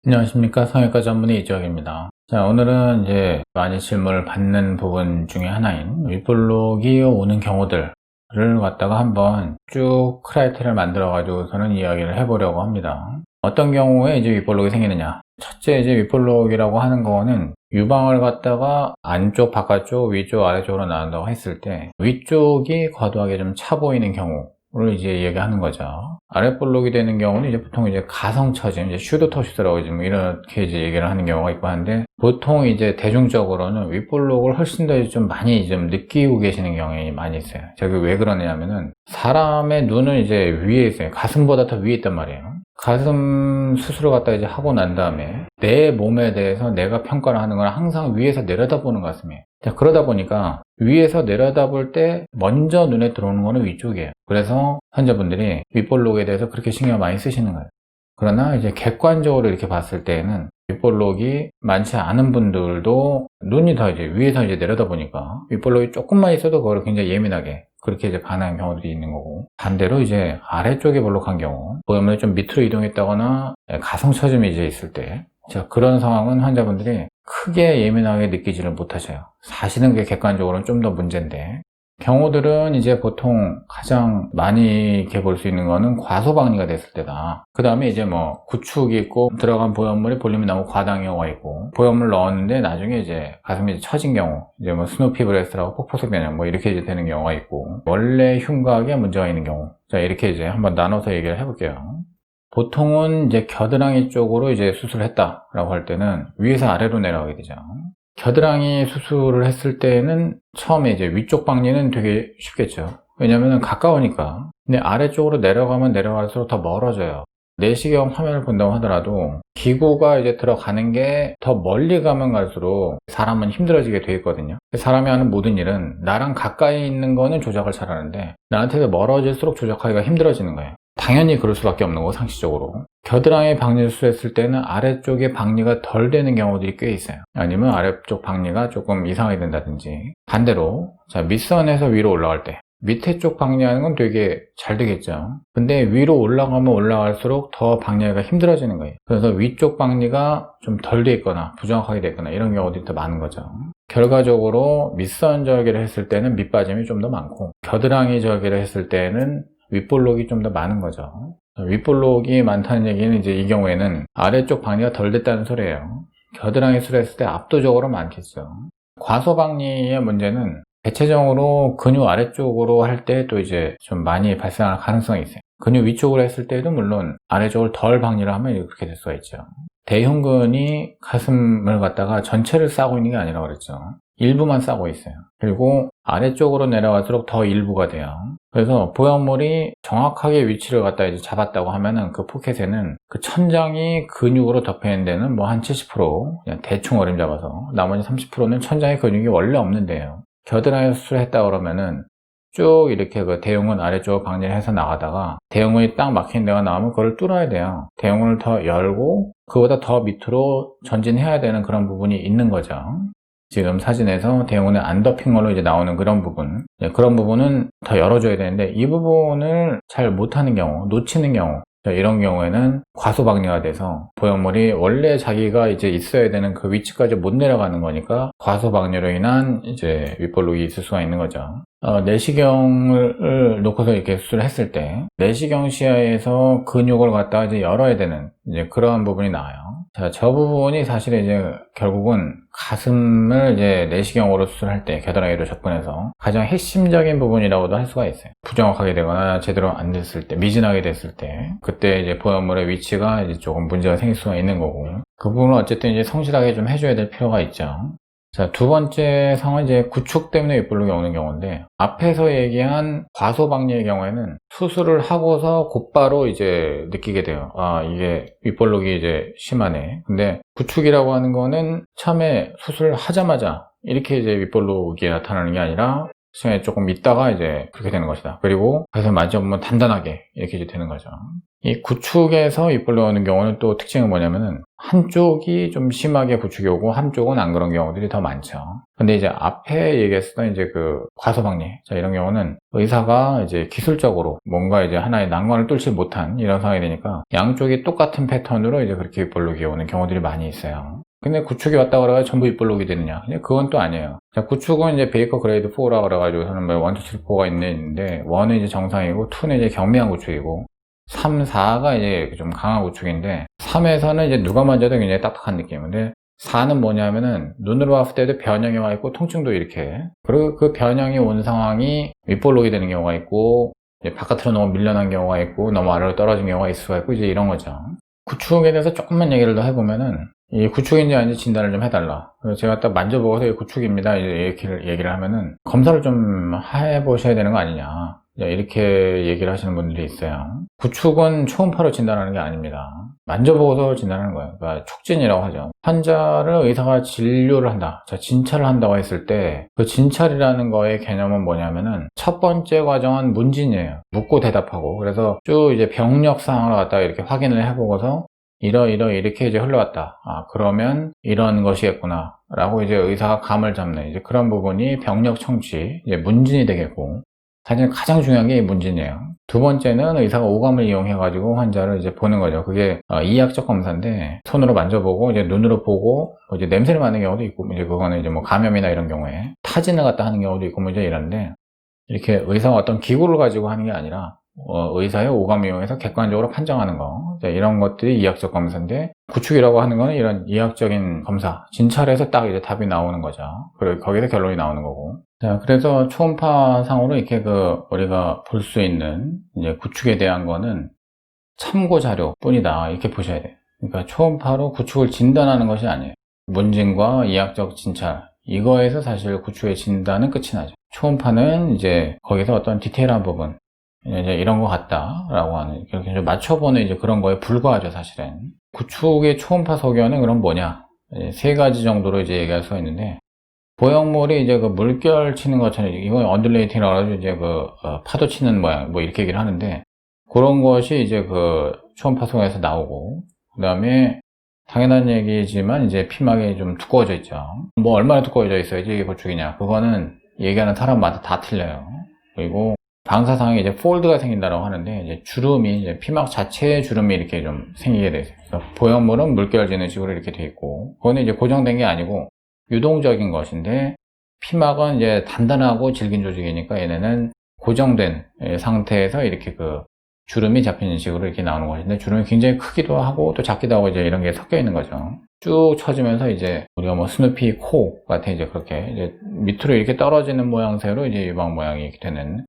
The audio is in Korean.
안녕하십니까, 성형외과 전문의 이주혁입니다. 자, 오늘은 이제 많이 질문을 받는 부분 중에 하나인 윗볼록이 오는 경우들을 갖다가 한번 쭉 크라이테리아를 만들어 가지고서는 이야기를 해보려고 합니다. 어떤 경우에 이제 윗볼록이 생기느냐. 첫째, 이제 윗볼록이라고 하는 거는 유방을 갖다가 안쪽, 바깥쪽, 위쪽, 아래쪽으로 나눈다고 했을 때 위쪽이 과도하게 좀 차 보이는 경우를 이제 얘기하는 거죠. 아랫볼록이 되는 경우는 이제 보통 이제 가성처짐, 이제 슈도터슈스라고 지금 이렇게 이제 얘기를 하는 경우가 있고 한데, 보통 이제 대중적으로는 윗볼록을 훨씬 더 좀 많이 좀 느끼고 계시는 경향이 많이 있어요. 저게 왜 그러냐면은 사람의 눈은 이제 위에 있어요. 가슴보다 더 위에 있단 말이에요. 가슴 수술을 갖다 이제 하고 난 다음에 내 몸에 대해서 내가 평가를 하는 건 항상 위에서 내려다보는 가슴이에요. 자, 그러다 보니까 위에서 내려다볼 때 먼저 눈에 들어오는 거는 위쪽이에요. 그래서 환자분들이 윗볼록에 대해서 그렇게 신경 많이 쓰시는 거예요. 그러나 이제 객관적으로 이렇게 봤을 때에는 윗볼록이 많지 않은 분들도 눈이 더 이제 위에서 이제 내려다보니까 윗볼록이 조금만 있어도 그걸 굉장히 예민하게 그렇게 이제 반응하는 경우들이 있는 거고, 반대로 이제 아래쪽에 볼록한 경우, 보면 좀 밑으로 이동했다거나 가성처짐이 이제 있을 때, 자, 그런 상황은 환자분들이 크게 예민하게 느끼지를 못하셔요. 사실은 그게 객관적으로는 좀 더 문제인데, 경우들은 이제 보통 가장 많이 이렇게 볼 수 있는 거는 과소박리가 됐을 때다. 그 다음에 이제 뭐 구축이 있고 들어간 보형물이 볼륨이 너무 과다한 경우가 있고, 보형물 넣었는데 나중에 이제 가슴이 이제 처진 경우, 이제 뭐 스누피 브레스트라고 폭포수 변형 뭐 이렇게 이제 되는 경우가 있고, 원래 흉곽에 문제가 있는 경우. 자, 이렇게 이제 한번 나눠서 얘기를 해볼게요. 보통은 이제 겨드랑이 쪽으로 이제 수술을 했다라고 할 때는 위에서 아래로 내려가게 되죠. 겨드랑이 수술을 했을 때는 처음에 이제 위쪽 박리는 되게 쉽겠죠. 왜냐면은 가까우니까. 근데 아래쪽으로 내려가면 내려갈수록 더 멀어져요. 내시경 화면을 본다고 하더라도 기구가 이제 들어가는 게 더 멀리 가면 갈수록 사람은 힘들어지게 돼 있거든요. 사람이 하는 모든 일은 나랑 가까이 있는 거는 조작을 잘하는데 나한테 멀어질수록 조작하기가 힘들어지는 거예요. 당연히 그럴 수밖에 없는 거고, 상식적으로. 겨드랑이 박리 수술했을 때는 아래쪽에 박리가 덜 되는 경우들이 꽤 있어요. 아니면 아래쪽 박리가 조금 이상하게 된다든지. 반대로 자, 밑선에서 위로 올라갈 때 밑에 쪽 박리하는 건 되게 잘 되겠죠. 근데 위로 올라가면 올라갈수록 더 박리가 힘들어지는 거예요. 그래서 위쪽 박리가 좀 덜 돼 있거나 부정확하게 돼 있거나 이런 경우들이 더 많은 거죠. 결과적으로 밑선 절개를 했을 때는 밑빠짐이 좀 더 많고, 겨드랑이 절개를 했을 때는 윗볼록이 좀 더 많은 거죠. 윗볼록이 많다는 얘기는 이제 이 경우에는 아래쪽 박리가 덜 됐다는 소리예요. 겨드랑이 수술했을 때 압도적으로 많겠죠. 과소박리의 문제는 대체적으로 근육 아래쪽으로 할 때 또 이제 좀 많이 발생할 가능성이 있어요. 근육 위쪽으로 했을 때도 물론 아래쪽을 덜 박리를 하면 그렇게 될 수가 있죠. 대흉근이 가슴을 갖다가 전체를 싸고 있는 게 아니라 그랬죠. 일부만 싸고 있어요. 그리고 아래쪽으로 내려갈수록 더 일부가 돼요. 그래서 보형물이 정확하게 위치를 갖다 이제 잡았다고 하면은 그 포켓에는 그 천장이 근육으로 덮여 있는 데는 뭐 한 70% 그냥 대충 어림 잡아서, 나머지 30%는 천장에 근육이 원래 없는데요. 겨드랑이 수술을 했다 그러면은 쭉 이렇게 그 대흉근 아래쪽으로 박리를 해서 나가다가 대흉근이 딱 막힌 데가 나오면 그걸 뚫어야 돼요. 대흉근을 더 열고 그보다 더 밑으로 전진해야 되는 그런 부분이 있는 거죠. 지금 사진에서 대흉근에 안 덮인 걸로 이제 나오는 그런 부분, 그런 부분은 더 열어줘야 되는데 이 부분을 잘 못하는 경우, 놓치는 경우, 이런 경우에는 과소박리가 돼서 보형물이 원래 자기가 이제 있어야 되는 그 위치까지 못 내려가는 거니까 과소박리로 인한 이제 윗볼록이 있을 수가 있는 거죠. 내시경을 놓고서 이렇게 수술을 했을 때 내시경 시야에서 근육을 갖다가 이제 열어야 되는 이제 그런 부분이 나와요. 자, 저 부분이 사실 이제 결국은 가슴을 이제 내시경으로 수술할 때 겨드랑이로 접근해서 가장 핵심적인 부분이라고도 할 수가 있어요. 부정확하게 되거나 제대로 안 됐을 때, 미진하게 됐을 때, 그때 이제 보형물의 위치가 이제 조금 문제가 생길 수가 있는 거고, 그 부분은 어쨌든 이제 성실하게 좀 해줘야 될 필요가 있죠. 자, 두 번째 상황은 이제 구축 때문에 윗볼록이 오는 경우인데, 앞에서 얘기한 과소박리의 경우에는 수술을 하고서 곧바로 이제 느끼게 돼요. 아, 이게 윗볼록이 이제 심하네. 근데 구축이라고 하는 거는 처음에 수술을 하자마자 이렇게 이제 윗볼록이 나타나는 게 아니라 시간이 조금 있다가 이제 그렇게 되는 것이다. 그리고 그래서 만져보면 단단하게 이렇게 이제 되는 거죠. 이 구축에서 윗볼로 오는 경우는 또 특징은 뭐냐면은 한쪽이 좀 심하게 구축이 오고 한쪽은 안 그런 경우들이 더 많죠. 근데 이제 앞에 얘기했었던 이제 그 과소박리, 자, 이런 경우는 의사가 이제 기술적으로 뭔가 이제 하나의 난관을 뚫지 못한 이런 상황이 되니까 양쪽이 똑같은 패턴으로 이제 그렇게 윗볼록이 오는 경우들이 많이 있어요. 근데 구축이 왔다 그래가 전부 윗볼록이 되느냐? 그건 또 아니에요. 자, 구축은 이제 베이커 그레이드 4라 그래가지고 저는 뭐 1, 2, 3, 4가 있는데 1은 이제 정상이고 2는 이제 경미한 구축이고 3, 4가 이제 좀 강한 구축인데 3에서는 이제 누가 만져도 굉장히 딱딱한 느낌인데 4는 뭐냐면은 눈으로 봤을 때도 변형이 와 있고 통증도 이렇게, 그리고 그 변형이 온 상황이 윗볼록이 되는 경우가 있고 이제 바깥으로 너무 밀려난 경우가 있고 너무 아래로 떨어진 경우가 있을 수가 있고 이제 이런 거죠. 구축에 대해서 조금만 얘기를 더 해보면은 이 구축인지 아닌지 진단을 좀 해달라. 그래서 제가 딱 만져보고서 이 구축입니다 이렇게 얘기를 하면은 검사를 좀 해보셔야 되는 거 아니냐 이렇게 얘기를 하시는 분들이 있어요. 구축은 초음파로 진단하는 게 아닙니다. 만져보고서 진단하는 거예요. 그러니까 촉진이라고 하죠. 환자를 의사가 진료를 한다, 자, 진찰을 한다고 했을 때 그 진찰이라는 거의 개념은 뭐냐면은 첫 번째 과정은 문진이에요. 묻고 대답하고, 그래서 쭉 이제 병력 상황을 갖다가 이렇게 확인을 해보고서 이렇게 이제 흘러왔다. 아, 그러면 이런 것이겠구나 라고 이제 의사가 감을 잡는 이제 그런 부분이 병력 청취, 이제 문진이 되겠고, 사실 가장 중요한 게 문진이에요. 두 번째는 의사가 오감을 이용해가지고 환자를 이제 보는 거죠. 그게 이학적 검사인데 손으로 만져보고 이제 눈으로 보고 이제 냄새를 맡는 경우도 있고, 이제 그거는 이제 뭐 감염이나 이런 경우에 타진을 갖다 하는 경우도 있고 뭐 이제 이런데, 이렇게 의사가 어떤 기구를 가지고 하는 게 아니라 의사의 오감을 이용해서 객관적으로 판정하는 거, 이런 것들이 이학적 검사인데, 구축이라고 하는 거는 이런 이학적인 검사, 진찰에서 딱 이제 답이 나오는 거죠. 그리고 거기서 결론이 나오는 거고. 자, 그래서 초음파 상으로 이렇게 우리가 볼 수 있는 이제 구축에 대한 거는 참고 자료 뿐이다, 이렇게 보셔야 돼요. 그러니까 초음파로 구축을 진단하는 것이 아니에요. 문진과 이학적 진찰, 이거에서 사실 구축의 진단은 끝이 나죠. 초음파는 이제 거기서 어떤 디테일한 부분, 이제 이런 것 같다라고 하는, 이렇게 좀 맞춰보는 이제 그런 거에 불과하죠, 사실은. 구축의 초음파 소견은 그럼 뭐냐? 세 가지 정도로 이제 얘기할 수가 있는데, 보형물이 이제 그 물결 치는 것처럼, 이건 언듈레이팅이라고 해서 이제 파도 치는 모양, 뭐 이렇게 얘기를 하는데, 그런 것이 이제 그 초음파 소견에서 나오고, 그 다음에 당연한 얘기지만 이제 피막이 좀 두꺼워져 있죠. 뭐 얼마나 두꺼워져 있어야지 이게 구축이냐? 그거는 얘기하는 사람마다 다 틀려요. 그리고 방사상에 이제 폴드가 생긴다고 하는데, 이제 주름이, 이제 피막 자체의 주름이 이렇게 좀 생기게 돼요. 그러니까 보형물은 물결지는 식으로 이렇게 돼 있고, 그거는 이제 고정된 게 아니고 유동적인 것인데, 피막은 이제 단단하고 질긴 조직이니까 얘네는 고정된 상태에서 이렇게 그 주름이 잡히는 식으로 이렇게 나오는 것인데, 주름이 굉장히 크기도 하고 또 작기도 하고 이제 이런 게 섞여 있는 거죠. 쭉 쳐지면서 이제 우리가 뭐 스누피 코 같은 이제 그렇게 이제 밑으로 이렇게 떨어지는 모양새로 이제 유방 모양이 이렇게 되는